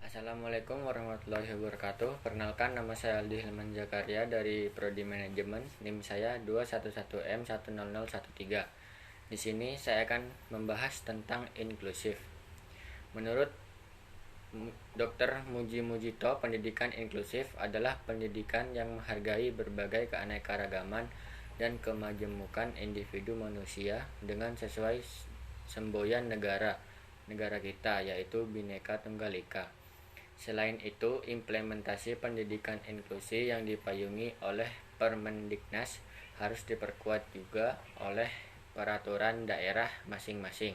Assalamualaikum warahmatullahi wabarakatuh. Perkenalkan, nama saya Aldi Hilman Zakaria dari Prodi Manajemen. NIM saya 211M10013. Di sini saya akan membahas tentang inklusif. Menurut Dr. Muji Mujito, pendidikan inklusif adalah pendidikan yang menghargai berbagai keanekaragaman dan kemajemukan individu manusia dengan sesuai semboyan negara kita, yaitu Bhinneka Tunggal Ika. Selain itu, implementasi pendidikan inklusi yang dipayungi oleh Permendiknas harus diperkuat juga oleh peraturan daerah masing-masing,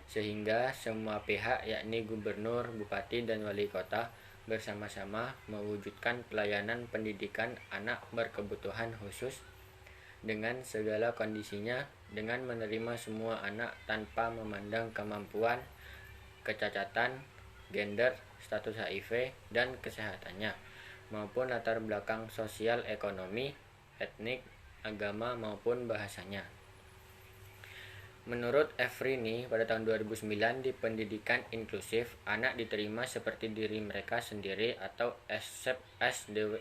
sehingga semua pihak yakni gubernur, bupati, dan wali kota bersama-sama mewujudkan pelayanan pendidikan anak berkebutuhan khusus dengan segala kondisinya, dengan menerima semua anak tanpa memandang kemampuan, kecacatan, gender, status HIV, dan kesehatannya, maupun latar belakang sosial ekonomi, etnik, agama, maupun bahasanya. Menurut Efrini, pada tahun 2009 di pendidikan inklusif, anak diterima seperti diri mereka sendiri atau accept as the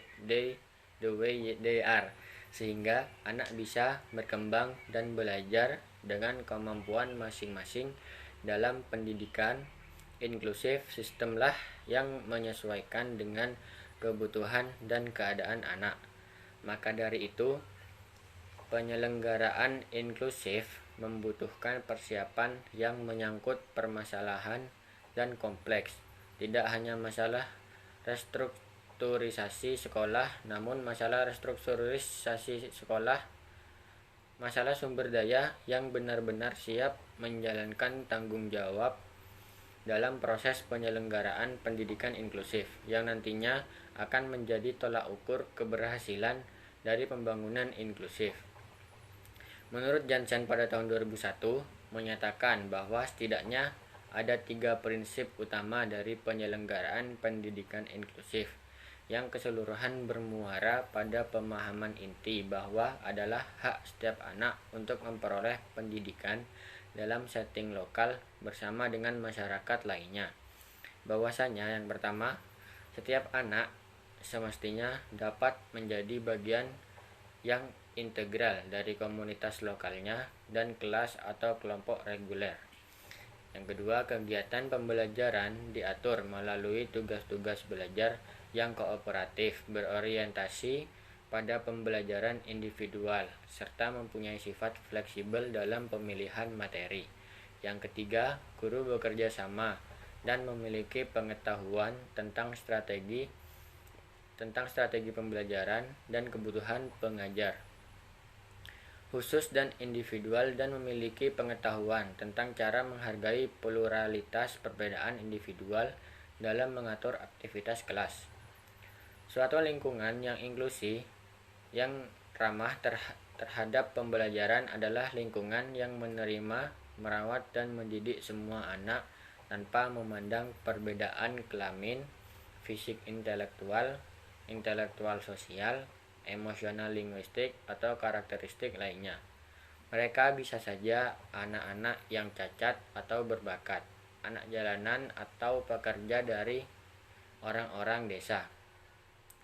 way they are, sehingga anak bisa berkembang dan belajar dengan kemampuan masing-masing. Dalam pendidikan inklusif, sistemlah yang menyesuaikan dengan kebutuhan dan keadaan anak. Maka dari itu, penyelenggaraan inklusif membutuhkan persiapan yang menyangkut permasalahan dan kompleks. Tidak hanya masalah restrukturisasi sekolah, namun masalah restrukturisasi sekolah, masalah sumber daya yang benar-benar siap menjalankan tanggung jawab dalam proses penyelenggaraan pendidikan inklusif, yang nantinya akan menjadi tolak ukur keberhasilan dari pembangunan inklusif. Menurut Jansen pada tahun 2001 menyatakan bahwa setidaknya ada 3 prinsip utama dari penyelenggaraan pendidikan inklusif, yang keseluruhan bermuara pada pemahaman inti bahwa adalah hak setiap anak untuk memperoleh pendidikan dalam setting lokal bersama dengan masyarakat lainnya. Bahwasanya yang pertama, setiap anak semestinya dapat menjadi bagian yang integral dari komunitas lokalnya dan kelas atau kelompok reguler. Yang kedua, kegiatan pembelajaran diatur melalui tugas-tugas belajar yang kooperatif, berorientasi pada pembelajaran individual, serta mempunyai sifat fleksibel dalam pemilihan materi. Yang ketiga, guru bekerja sama dan memiliki pengetahuan tentang strategi pembelajaran dan kebutuhan pengajar khusus dan individual, dan memiliki pengetahuan tentang cara menghargai pluralitas perbedaan individual dalam mengatur aktivitas kelas. Suatu lingkungan yang inklusi, yang ramah terhadap pembelajaran adalah lingkungan yang menerima, merawat, dan mendidik semua anak tanpa memandang perbedaan kelamin, fisik, intelektual sosial, emosional linguistik, atau karakteristik lainnya. Mereka bisa saja anak-anak yang cacat atau berbakat, anak jalanan atau pekerja dari orang-orang desa,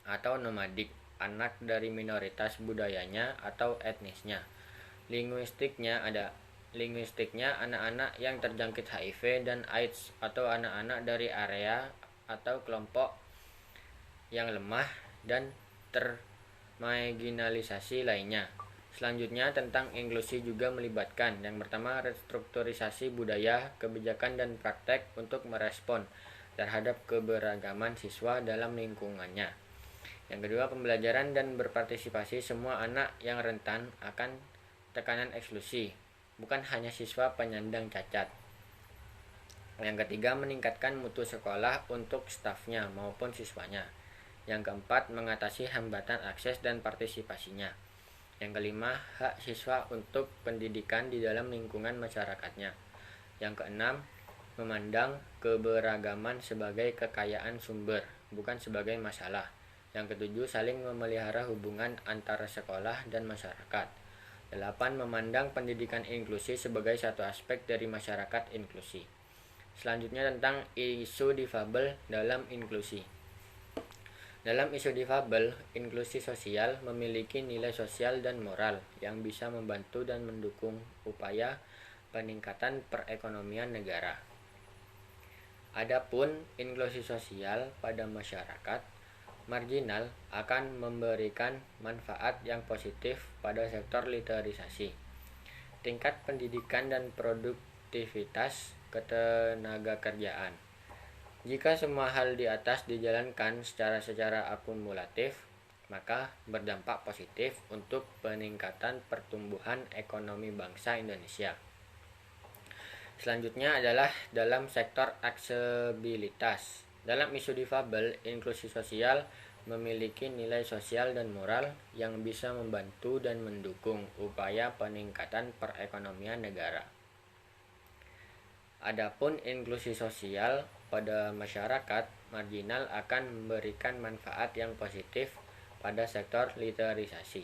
atau nomadik, anak dari minoritas budayanya atau etnisnya. Linguistiknya anak-anak yang terjangkit HIV dan AIDS, atau anak-anak dari area atau kelompok yang lemah dan termarginalisasi lainnya. Selanjutnya, tentang inklusi juga melibatkan yang pertama, restrukturisasi budaya, kebijakan, dan praktek untuk merespon terhadap keberagaman siswa dalam lingkungannya. Yang kedua, pembelajaran dan berpartisipasi semua anak yang rentan akan tekanan eksklusi, bukan hanya siswa penyandang cacat. Yang ketiga, meningkatkan mutu sekolah untuk stafnya maupun siswanya. Yang keempat, mengatasi hambatan akses dan partisipasinya. Yang kelima, hak siswa untuk pendidikan di dalam lingkungan masyarakatnya. Yang keenam, memandang keberagaman sebagai kekayaan sumber, bukan sebagai masalah. Yang ketujuh, saling memelihara hubungan antara sekolah dan masyarakat. 8. Memandang pendidikan inklusi sebagai satu aspek dari masyarakat inklusi. Selanjutnya tentang isu difabel dalam inklusi. Dalam isu difabel, inklusi sosial memiliki nilai sosial dan moral yang bisa membantu dan mendukung upaya peningkatan perekonomian negara. Adapun inklusi sosial pada masyarakat marginal akan memberikan manfaat yang positif pada sektor literasi, tingkat pendidikan dan produktivitas ketenagakerjaan. Jika semua hal di atas dijalankan secara akumulatif, maka berdampak positif untuk peningkatan pertumbuhan ekonomi bangsa Indonesia. Selanjutnya adalah dalam sektor aksesibilitas. Dalam isu difabel, inklusi sosial memiliki nilai sosial dan moral yang bisa membantu dan mendukung upaya peningkatan perekonomian negara. Adapun inklusi sosial pada masyarakat marginal akan memberikan manfaat yang positif pada sektor literasi,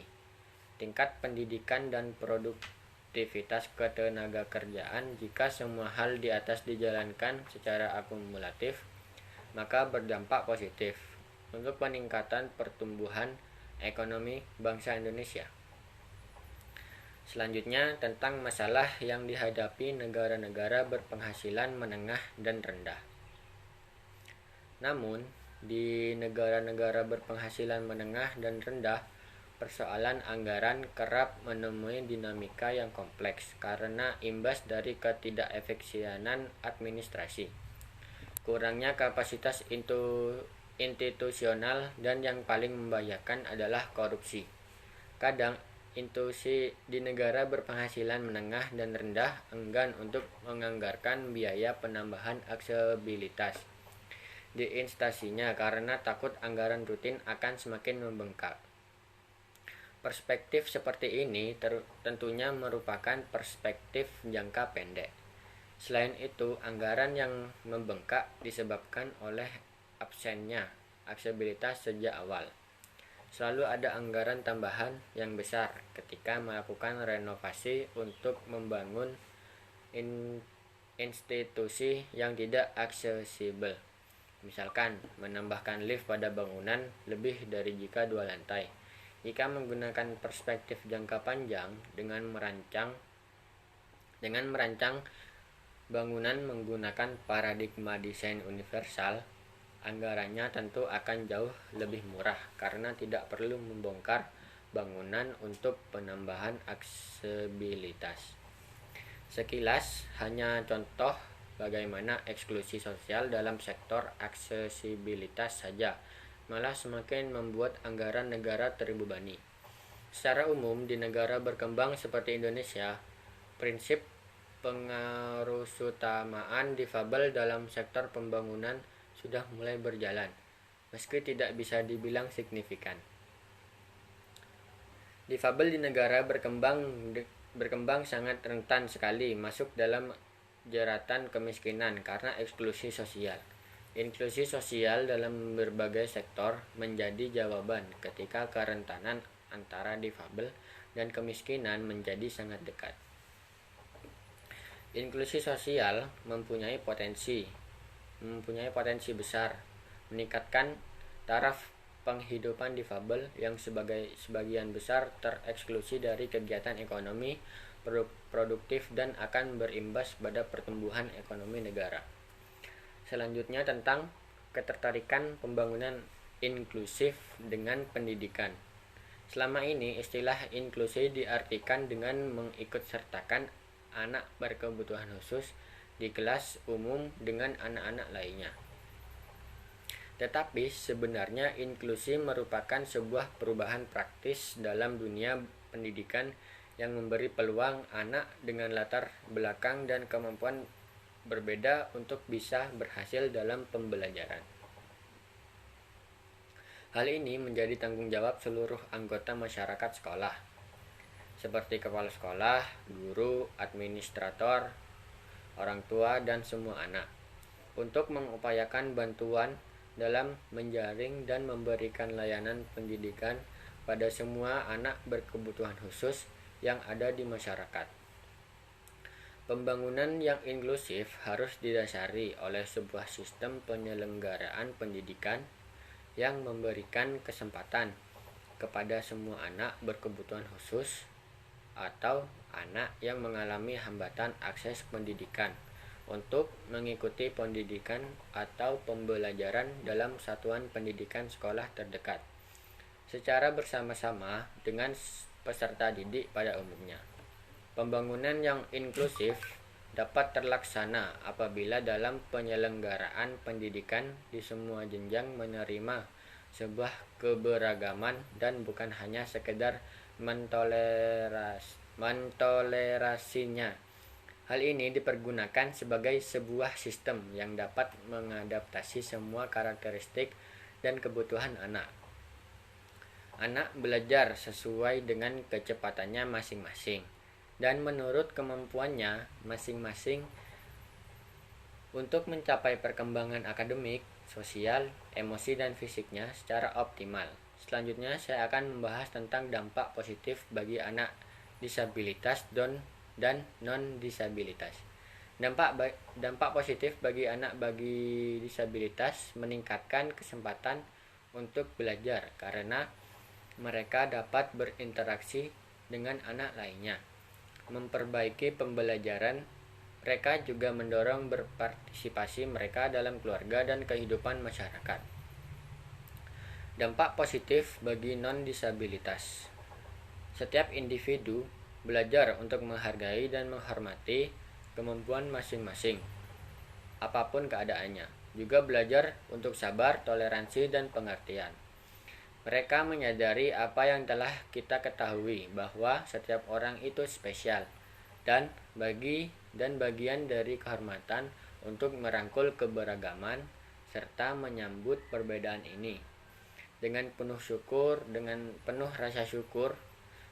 tingkat pendidikan dan produktivitas ketenagakerjaan. Jika semua hal di atas dijalankan secara akumulatif, maka berdampak positif untuk peningkatan pertumbuhan ekonomi bangsa Indonesia. Selanjutnya tentang masalah yang dihadapi negara-negara berpenghasilan menengah dan rendah. Namun, di negara-negara berpenghasilan menengah dan rendah, persoalan anggaran kerap menemui dinamika yang kompleks karena imbas dari ketidakefisienan administrasi, kurangnya kapasitas institusional, dan yang paling membahayakan adalah korupsi. Kadang institusi di negara berpenghasilan menengah dan rendah enggan untuk menganggarkan biaya penambahan aksesibilitas di instansinya karena takut anggaran rutin akan semakin membengkak. Perspektif seperti ini tentunya merupakan perspektif jangka pendek. Selain itu, anggaran yang membengkak disebabkan oleh absennya aksesibilitas sejak awal. Selalu ada anggaran tambahan yang besar ketika melakukan renovasi untuk membangun institusi yang tidak aksesibel. Misalkan, menambahkan lift pada bangunan lebih dari jika 2 lantai. Jika menggunakan perspektif jangka panjang dengan merancang bangunan menggunakan paradigma desain universal, anggarannya tentu akan jauh lebih murah karena tidak perlu membongkar bangunan untuk penambahan aksesibilitas. Sekilas hanya contoh bagaimana eksklusi sosial dalam sektor aksesibilitas saja malah semakin membuat anggaran negara terbebani. Secara umum di negara berkembang seperti Indonesia, prinsip pengarusutamaan difabel dalam sektor pembangunan sudah mulai berjalan, meski tidak bisa dibilang signifikan. Difabel di negara berkembang sangat rentan sekali masuk dalam jeratan kemiskinan karena eksklusi sosial. Inklusi sosial dalam berbagai sektor menjadi jawaban ketika kerentanan antara difabel dan kemiskinan menjadi sangat dekat. Inklusi sosial mempunyai potensi besar meningkatkan taraf penghidupan difabel yang sebagian besar tereksklusi dari kegiatan ekonomi produktif dan akan berimbas pada pertumbuhan ekonomi negara. Selanjutnya tentang ketertarikan pembangunan inklusif dengan pendidikan. Selama ini istilah inklusi diartikan dengan mengikutsertakan anak berkebutuhan khusus di kelas umum dengan anak-anak lainnya. Tetapi sebenarnya inklusi merupakan sebuah perubahan praktis dalam dunia pendidikan yang memberi peluang anak dengan latar belakang dan kemampuan berbeda untuk bisa berhasil dalam pembelajaran. Hal ini menjadi tanggung jawab seluruh anggota masyarakat sekolah, seperti kepala sekolah, guru, administrator, orang tua, dan semua anak, untuk mengupayakan bantuan dalam menjaring dan memberikan layanan pendidikan pada semua anak berkebutuhan khusus yang ada di masyarakat. Pembangunan yang inklusif harus didasari oleh sebuah sistem penyelenggaraan pendidikan yang memberikan kesempatan kepada semua anak berkebutuhan khusus atau anak yang mengalami hambatan akses pendidikan untuk mengikuti pendidikan atau pembelajaran dalam satuan pendidikan sekolah terdekat secara bersama-sama dengan peserta didik pada umumnya. Pembangunan yang inklusif dapat terlaksana apabila dalam penyelenggaraan pendidikan di semua jenjang menerima sebuah keberagaman dan bukan hanya sekedar mentolerasinya. Hal ini dipergunakan sebagai sebuah sistem yang dapat mengadaptasi semua karakteristik dan kebutuhan anak. Anak belajar sesuai dengan kecepatannya masing-masing dan menurut kemampuannya masing-masing untuk mencapai perkembangan akademik, sosial, emosi, dan fisiknya secara optimal. Selanjutnya saya akan membahas tentang dampak positif bagi anak disabilitas dan non-disabilitas. Dampak positif bagi anak disabilitas meningkatkan kesempatan untuk belajar karena mereka dapat berinteraksi dengan anak lainnya. Memperbaiki pembelajaran, mereka juga mendorong berpartisipasi mereka dalam keluarga dan kehidupan masyarakat. Dampak positif bagi non-disabilitas. Setiap individu belajar untuk menghargai dan menghormati kemampuan masing-masing, apapun keadaannya. Juga belajar untuk sabar, toleransi, dan pengertian. Mereka menyadari apa yang telah kita ketahui, bahwa setiap orang itu spesial dan bagian dari kehormatan untuk merangkul keberagaman serta menyambut perbedaan ini. Dengan penuh rasa syukur,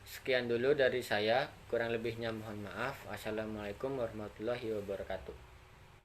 sekian dulu dari saya, kurang lebihnya mohon maaf. Assalamualaikum warahmatullahi wabarakatuh.